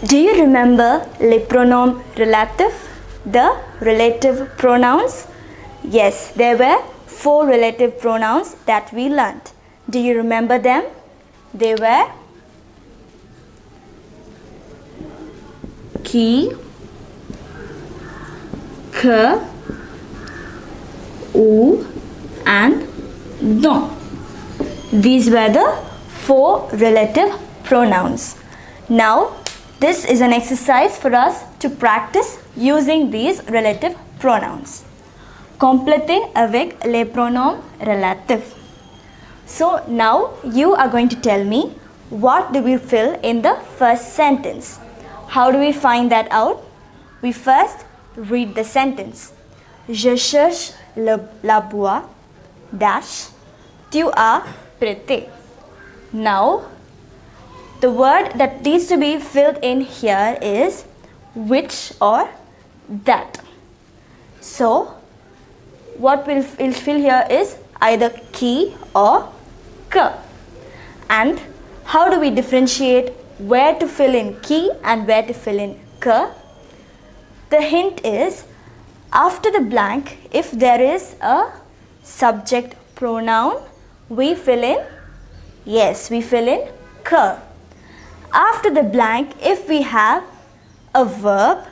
Do you remember les pronoms relatifs, the relative pronouns? Yes, there were 4 relative pronouns that we learnt. Do you remember them? They were qui, que, ou, and dont. These were the 4 relative pronouns. Now, this is an exercise for us to practice using these relative pronouns. Complétez avec les pronoms relatifs. So now you are going to tell me what do we fill in the first sentence. How do we find that out? We first read the sentence. Je cherche la boîte dash, tu as prêté. Now, the word that needs to be filled in here is which or that. So, what we'll fill here is either qui or que. And how do we differentiate where to fill in qui and where to fill in que? The hint is after the blank, if there is a subject pronoun, we fill in, yes, we fill in que. After the blank, if we have a verb,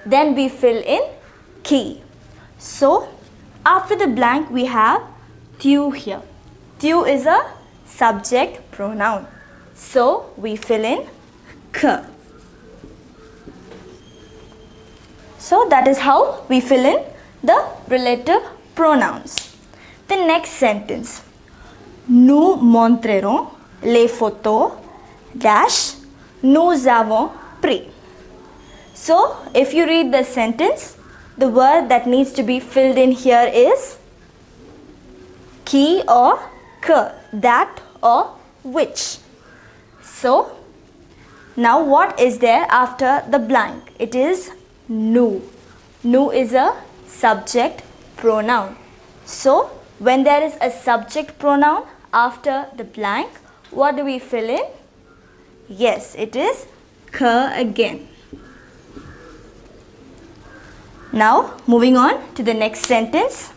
then we fill in qui. So, after the blank, we have tu here. Tu is a subject pronoun. So, we fill in que. So, that is how we fill in the relative pronouns. The next sentence. Nous montrerons les photos dash nous avons pris. So, if you read the sentence, the word that needs to be filled in here is qui or que, that or which. So, now what is there after the blank? It is nous. Nous is a subject pronoun. So, when there is a subject pronoun after the blank, what do we fill in? Yes, it is que again. Now, moving on to the next sentence.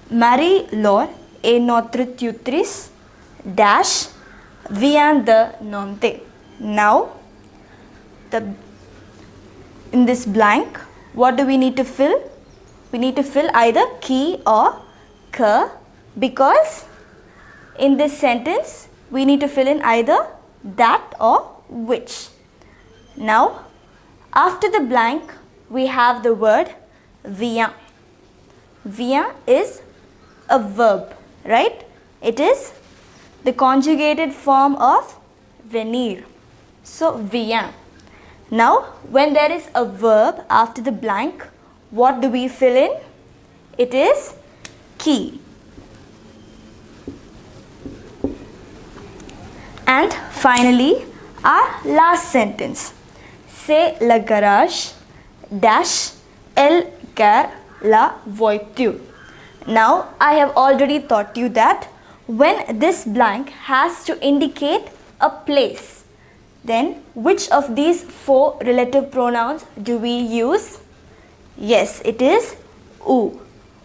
Marie-Laure et notre tutrice dash vient de Nantes. Now, in this blank, what do we need to fill? We need to fill either qui or que, because in this sentence, we need to fill in either that or which. Now, after the blank, we have the word vient. Vient is a verb, right? It is the conjugated form of venir. So, vient. Now, when there is a verb after the blank, what do we fill in? It is qui. And finally, our last sentence. C'est le garage dash elle gare la voiture. Now, I have already taught you that when this blank has to indicate a place, then which of these 4 relative pronouns do we use? Yes, it is ou.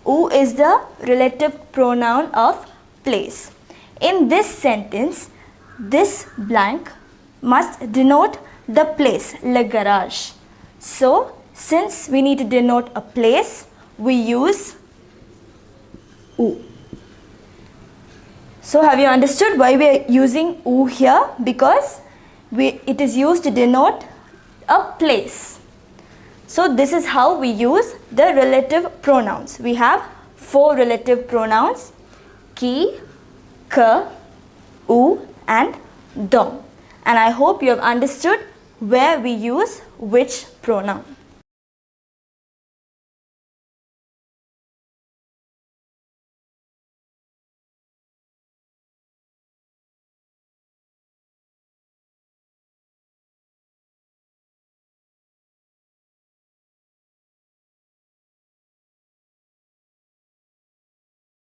Ou is the relative pronoun of place. In this sentence, this blank must denote the place, le garage. So, since we need to denote a place, we use ou. So, have you understood why we are using ou here? Because it is used to denote a place. So, this is how we use the relative pronouns. We have 4 relative pronouns: qui, que, ou, and dont. And I hope you have understood where we use which pronoun.